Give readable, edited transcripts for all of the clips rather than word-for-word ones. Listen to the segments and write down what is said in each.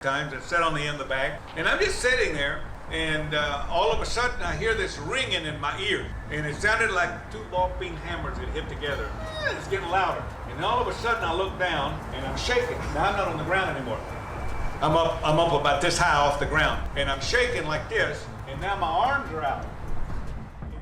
times and sat on the end of the bag. And I'm just sitting there, and all of a sudden I hear this ringing in my ear. And it sounded like two ball-peen hammers that hit together. It's getting louder. And all of a sudden I look down, and I'm shaking. Now I'm not on the ground anymore. I'm up about this high off the ground. And I'm shaking like this, and now my arms are out.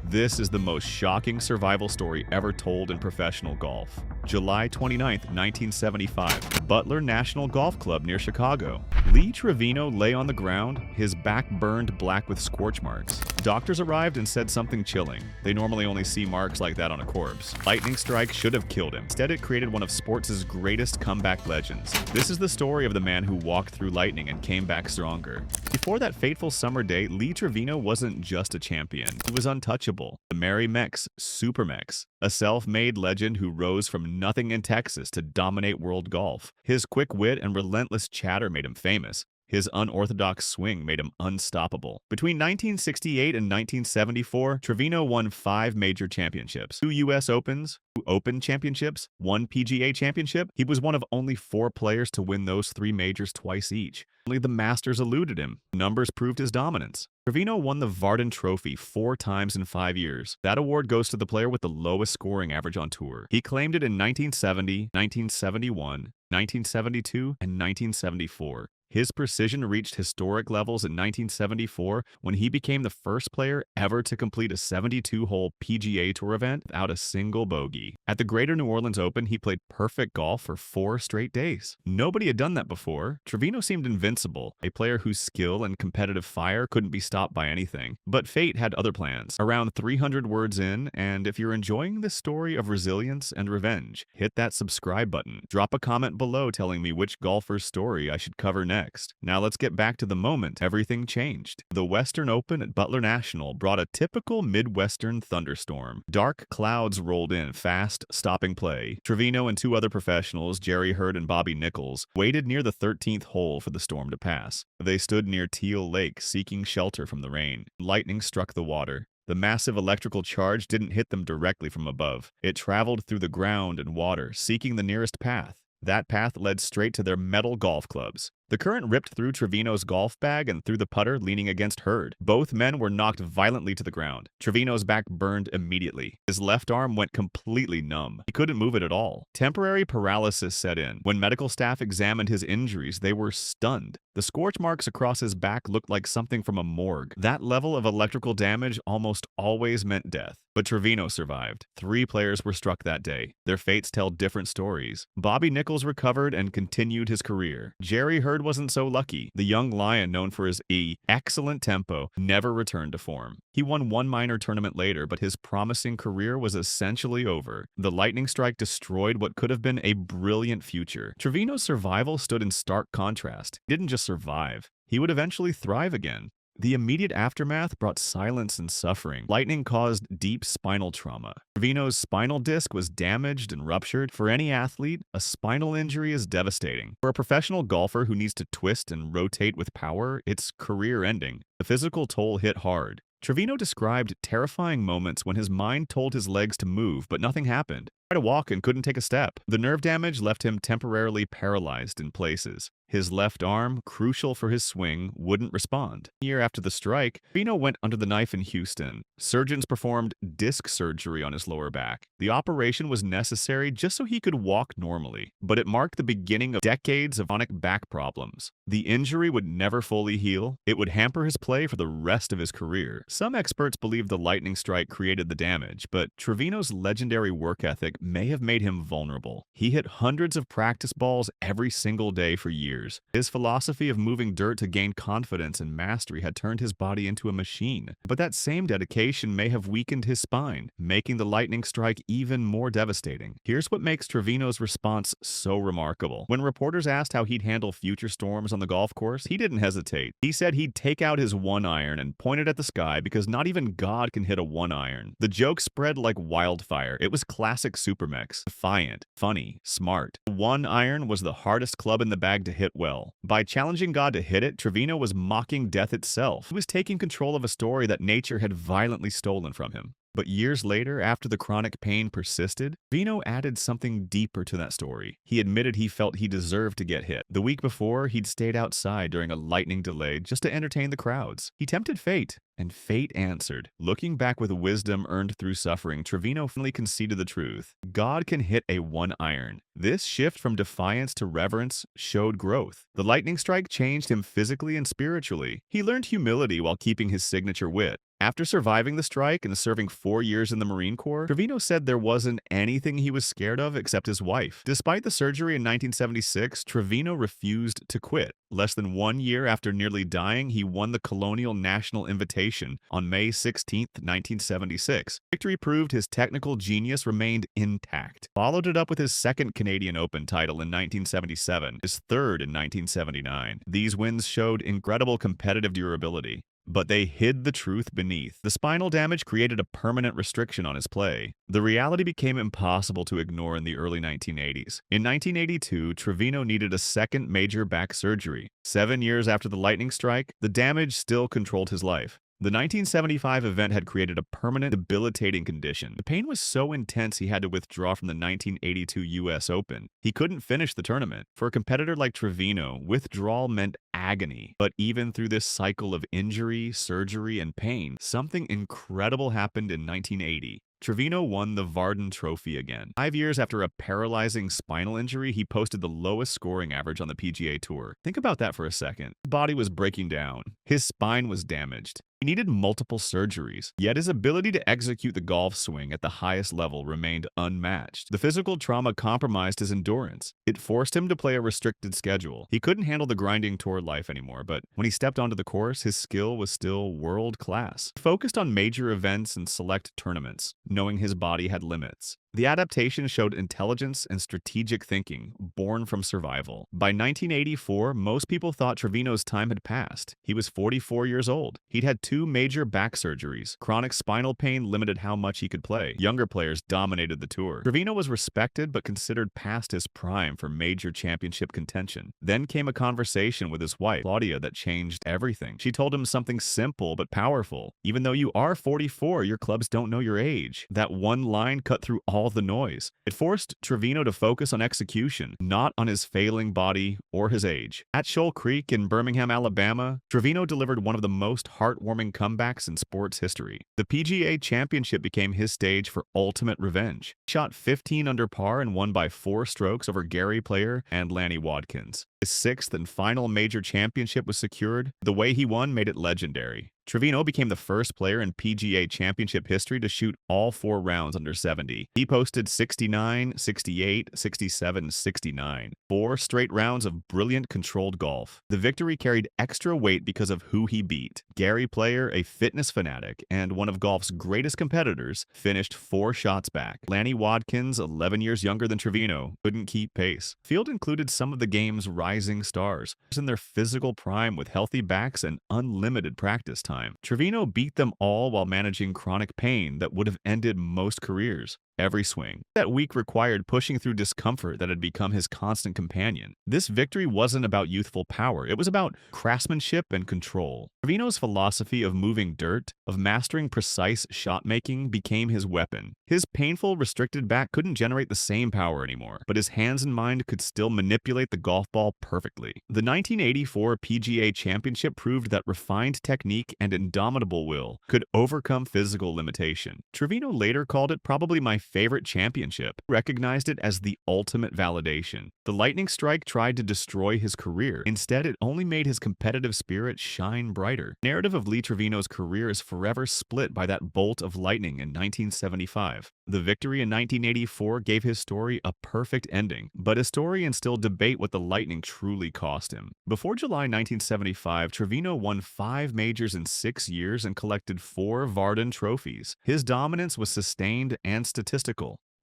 This is the most shocking survival story ever told in professional golf. July 29, 1975, Butler National Golf Club near Chicago. Lee Trevino lay on the ground, his back burned black with scorch marks. Doctors arrived and said something chilling. They normally only see marks like that on a corpse. Lightning strike should have killed him. Instead, it created one of sports' greatest comeback legends. This is the story of the man who walked through lightning and came back stronger. Before that fateful summer day, Lee Trevino wasn't just a champion. He was untouchable. The Merry Mex, Super Mex, a self-made legend who rose from nothing in Texas to dominate world golf. His quick wit and relentless chatter made him famous. His unorthodox swing made him unstoppable. Between 1968 and 1974, Trevino won 5 major championships, 2 U.S. Opens, 2 Open championships, 1 PGA championship. He was one of only 4 players to win those 3 majors twice each. Only the Masters eluded him. Numbers proved his dominance. Trevino won the Varden Trophy 4 times in 5 years. That award goes to the player with the lowest scoring average on tour. He claimed it in 1970, 1971, 1972, and 1974. His precision reached historic levels in 1974 when he became the first player ever to complete a 72-hole PGA Tour event without a single bogey. At the Greater New Orleans Open, he played perfect golf for 4 straight days. Nobody had done that before. Trevino seemed invincible, a player whose skill and competitive fire couldn't be stopped by anything. But fate had other plans. Around 300 words in, and if you're enjoying this story of resilience and revenge, hit that subscribe button. Drop a comment below telling me which golfer's story I should cover next. Now let's get back to the moment everything changed. The Western Open at Butler National brought a typical Midwestern thunderstorm. Dark clouds rolled in fast, stopping play. Trevino and 2 other professionals, Jerry Hurd and Bobby Nichols, waited near the 13th hole for the storm to pass. They stood near Teal Lake seeking shelter from the rain. Lightning struck the water. The massive electrical charge didn't hit them directly from above. It traveled through the ground and water, seeking the nearest path. That path led straight to their metal golf clubs. The current ripped through Trevino's golf bag and through the putter leaning against Hurd. Both men were knocked violently to the ground. Trevino's back burned immediately. His left arm went completely numb. He couldn't move it at all. Temporary paralysis set in. When medical staff examined his injuries, they were stunned. The scorch marks across his back looked like something from a morgue. That level of electrical damage almost always meant death. But Trevino survived. 3 players were struck that day. Their fates tell different stories. Bobby Nichols recovered and continued his career. Jerry Hurd wasn't so lucky. The young lion, known for his excellent tempo, never returned to form. He won 1 minor tournament later, but his promising career was essentially over. The lightning strike destroyed what could have been a brilliant future. Trevino's survival stood in stark contrast. He didn't just survive. He would eventually thrive again. The immediate aftermath brought silence and suffering. Lightning caused deep spinal trauma. Trevino's spinal disc was damaged and ruptured. For any athlete, a spinal injury is devastating. For a professional golfer who needs to twist and rotate with power, it's career-ending. The physical toll hit hard. Trevino described terrifying moments when his mind told his legs to move, but nothing happened. He tried to walk and couldn't take a step. The nerve damage left him temporarily paralyzed in places. His left arm, crucial for his swing, wouldn't respond. A year after the strike, Trevino went under the knife in Houston. Surgeons performed disc surgery on his lower back. The operation was necessary just so he could walk normally, but it marked the beginning of decades of chronic back problems. The injury would never fully heal. It would hamper his play for the rest of his career. Some experts believe the lightning strike created the damage, but Trevino's legendary work ethic may have made him vulnerable. He hit hundreds of practice balls every single day for years. His philosophy of moving dirt to gain confidence and mastery had turned his body into a machine. But that same dedication may have weakened his spine, making the lightning strike even more devastating. Here's what makes Trevino's response so remarkable. When reporters asked how he'd handle future storms on the golf course, he didn't hesitate. He said he'd take out his 1-iron and point it at the sky because not even God can hit a 1-iron. The joke spread like wildfire. It was classic Supermex. Defiant, funny, smart. The 1-iron was the hardest club in the bag to hit well. By challenging God to hit it, Trevino was mocking death itself. He was taking control of a story that nature had violently stolen from him. But years later, after the chronic pain persisted, Trevino added something deeper to that story. He admitted he felt he deserved to get hit. The week before, he'd stayed outside during a lightning delay just to entertain the crowds. He tempted fate, and fate answered. Looking back with wisdom earned through suffering, Trevino finally conceded the truth. God can hit a one iron. This shift from defiance to reverence showed growth. The lightning strike changed him physically and spiritually. He learned humility while keeping his signature wit. After surviving the strike and serving 4 years in the Marine Corps, Trevino said there wasn't anything he was scared of except his wife. Despite the surgery in 1976, Trevino refused to quit. Less than 1 year after nearly dying, he won the Colonial National Invitation on May 16, 1976. Victory proved his technical genius remained intact. Followed it up with his second Canadian Open title in 1977, his third in 1979. These wins showed incredible competitive durability, but they hid the truth beneath. The spinal damage created a permanent restriction on his play. The reality became impossible to ignore in the early 1980s. In 1982, Trevino needed a second major back surgery. 7 years after the lightning strike, the damage still controlled his life. The 1975 event had created a permanent, debilitating condition. The pain was so intense he had to withdraw from the 1982 U.S. Open. He couldn't finish the tournament. For a competitor like Trevino, withdrawal meant agony. But even through this cycle of injury, surgery, and pain, something incredible happened in 1980. Trevino won the Varden Trophy again. 5 years after a paralyzing spinal injury, he posted the lowest scoring average on the PGA Tour. Think about that for a second. His body was breaking down. His spine was damaged. He needed multiple surgeries, yet his ability to execute the golf swing at the highest level remained unmatched. The physical trauma compromised his endurance. It forced him to play a restricted schedule. He couldn't handle the grinding tour life anymore, but when he stepped onto the course, his skill was still world-class. He focused on major events and select tournaments, knowing his body had limits. The adaptation showed intelligence and strategic thinking, born from survival. By 1984, most people thought Trevino's time had passed. He was 44 years old. He'd had 2 major back surgeries. Chronic spinal pain limited how much he could play. Younger players dominated the tour. Trevino was respected but considered past his prime for major championship contention. Then came a conversation with his wife, Claudia, that changed everything. She told him something simple but powerful. Even though you are 44, your clubs don't know your age. That one line cut through all the noise. It forced Trevino to focus on execution, not on his failing body or his age. At Shoal Creek in Birmingham, Alabama, Trevino delivered one of the most heartwarming comebacks in sports history. The PGA Championship became his stage for ultimate revenge. He shot 15 under par and won by 4 strokes over Gary Player and Lanny Wadkins. His 6th and final major championship was secured. The way he won made it legendary. Trevino became the first player in PGA Championship history to shoot all 4 rounds under 70. He posted 69, 68, 67, 69. 4 straight rounds of brilliant controlled golf. The victory carried extra weight because of who he beat. Gary Player, a fitness fanatic and one of golf's greatest competitors, finished 4 shots back. Lanny Wadkins, 11 years younger than Trevino, couldn't keep pace. Field included some of the game's rising stars in their physical prime with healthy backs and unlimited practice time. Trevino beat them all while managing chronic pain that would have ended most careers. Every swing. That week required pushing through discomfort that had become his constant companion. This victory wasn't about youthful power. It was about craftsmanship and control. Trevino's philosophy of moving dirt, of mastering precise shot-making, became his weapon. His painful, restricted back couldn't generate the same power anymore, but his hands and mind could still manipulate the golf ball perfectly. The 1984 PGA Championship proved that refined technique and indomitable will could overcome physical limitation. Trevino later called it probably my favorite championship, recognized it as the ultimate validation. The lightning strike tried to destroy his career. Instead, it only made his competitive spirit shine brighter. The narrative of Lee Trevino's career is forever split by that bolt of lightning in 1975. The victory in 1984 gave his story a perfect ending, but historians still debate what the lightning truly cost him. Before July 1975, Trevino won 5 majors in 6 years and collected 4 Varden trophies. His dominance was sustained and statistical.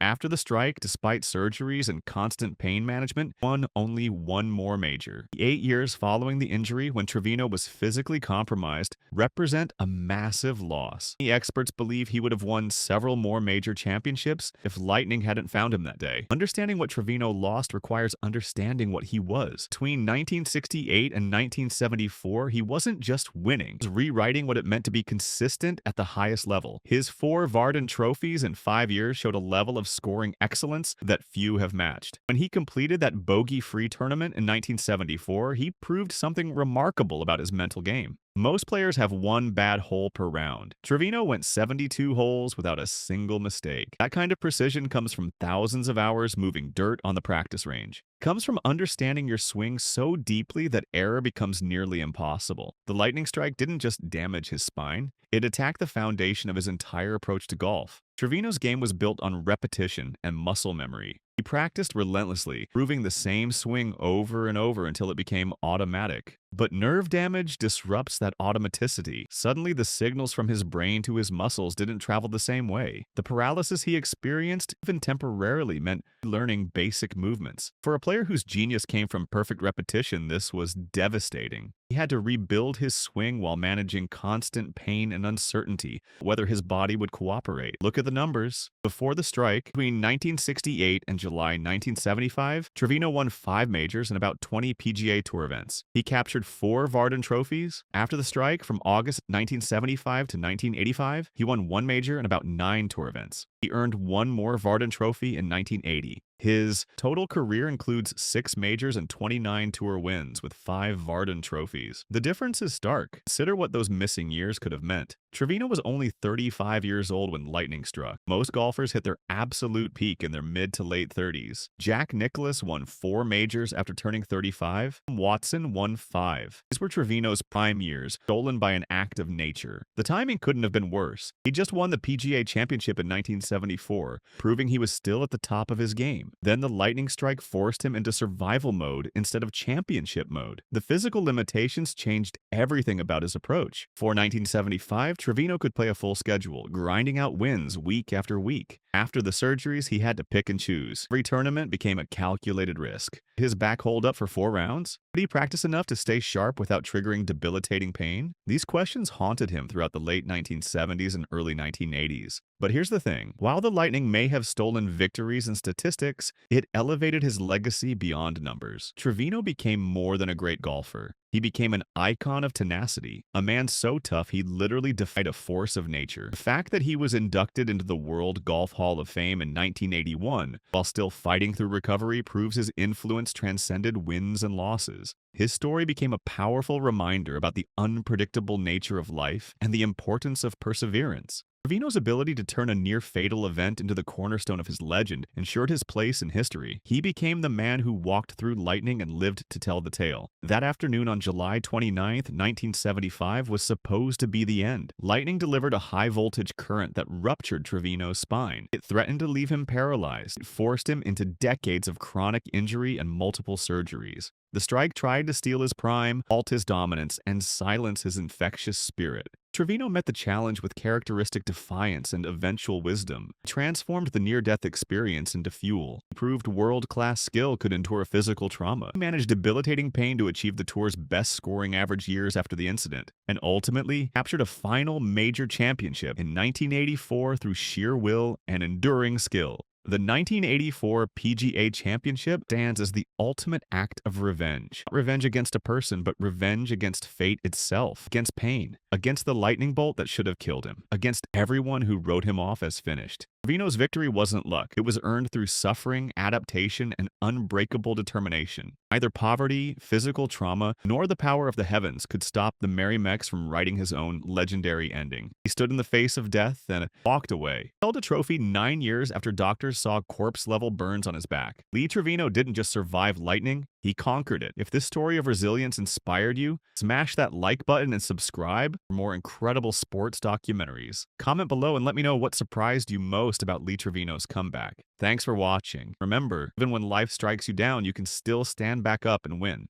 After the strike, despite surgeries and constant pain management, won only one more major. The 8 years following the injury, when Trevino was physically compromised, represent a massive loss. The experts believe he would have won several more major championships if lightning hadn't found him that day. Understanding what Trevino lost requires understanding what he was. Between 1968 and 1974, he wasn't just winning, he was rewriting what it meant to be consistent at the highest level. His 4 Vardon trophies in 5 years showed a level of scoring excellence that few have matched. When he completed that bogey-free tournament in 1974, he proved something remarkable about his mental game. Most players have one bad hole per round. Trevino went 72 holes without a single mistake. That kind of precision comes from thousands of hours moving dirt on the practice range. It comes from understanding your swing so deeply that error becomes nearly impossible. The lightning strike didn't just damage his spine, it attacked the foundation of his entire approach to golf. Trevino's game was built on repetition and muscle memory. He practiced relentlessly, proving the same swing over and over until it became automatic. But nerve damage disrupts that automaticity. Suddenly, the signals from his brain to his muscles didn't travel the same way. The paralysis he experienced, even temporarily, meant learning basic movements. For a player whose genius came from perfect repetition, this was devastating. He had to rebuild his swing while managing constant pain and uncertainty, whether his body would cooperate. Look at the numbers. Before the strike, between 1968 and July 1975, Trevino won 5 majors and about 20 PGA Tour events. He captured 4 Vardon trophies. After the strike, from August 1975 to 1985, he won 1 major and about 9 tour events. He earned 1 more Vardon trophy in 1980. His total career includes 6 majors and 29 tour wins, with 5 Vardon trophies. The difference is stark. Consider what those missing years could have meant. Trevino was only 35 years old when lightning struck. Most golfers hit their absolute peak in their mid to late 30s. Jack Nicklaus won 4 majors after turning 35. Watson won 5. These were Trevino's prime years, stolen by an act of nature. The timing couldn't have been worse. He just won the PGA Championship in 1974, proving he was still at the top of his game. Then the lightning strike forced him into survival mode instead of championship mode. The physical limitations changed everything about his approach. For 1975, Trevino could play a full schedule, grinding out wins week after week. After the surgeries, he had to pick and choose. Every tournament became a calculated risk. His back hold up for 4 rounds? Could he practice enough to stay sharp without triggering debilitating pain? These questions haunted him throughout the late 1970s and early 1980s. But here's the thing. While the Lightning may have stolen victories and statistics, it elevated his legacy beyond numbers. Trevino became more than a great golfer. He became an icon of tenacity, a man so tough he literally defied a force of nature. The fact that he was inducted into the World Golf Hall of Fame in 1981, while still fighting through recovery, proves his influence transcended wins and losses. His story became a powerful reminder about the unpredictable nature of life and the importance of perseverance. Trevino's ability to turn a near-fatal event into the cornerstone of his legend ensured his place in history. He became the man who walked through lightning and lived to tell the tale. That afternoon on July 29, 1975 was supposed to be the end. Lightning delivered a high-voltage current that ruptured Trevino's spine. It threatened to leave him paralyzed. It forced him into decades of chronic injury and multiple surgeries. The strike tried to steal his prime, halt his dominance, and silence his infectious spirit. Trevino met the challenge with characteristic defiance and eventual wisdom. He transformed the near-death experience into fuel. He proved world-class skill could endure physical trauma. He managed debilitating pain to achieve the tour's best scoring average years after the incident, and ultimately captured a final major championship in 1984 through sheer will and enduring skill. The 1984 PGA Championship stands as the ultimate act of revenge. Not revenge against a person, but revenge against fate itself, against pain, against the lightning bolt that should have killed him, against everyone who wrote him off as finished. Trevino's victory wasn't luck. It was earned through suffering, adaptation, and unbreakable determination. Neither poverty, physical trauma, nor the power of the heavens could stop the Merry Mex from writing his own legendary ending. He stood in the face of death and walked away. He held a trophy 9 years after doctors saw corpse-level burns on his back. Lee Trevino didn't just survive lightning, he conquered it. If this story of resilience inspired you, smash that like button and subscribe for more incredible sports documentaries. Comment below and let me know what surprised you most about Lee Trevino's comeback. Thanks for watching. Remember, even when life strikes you down, you can still stand back up and win.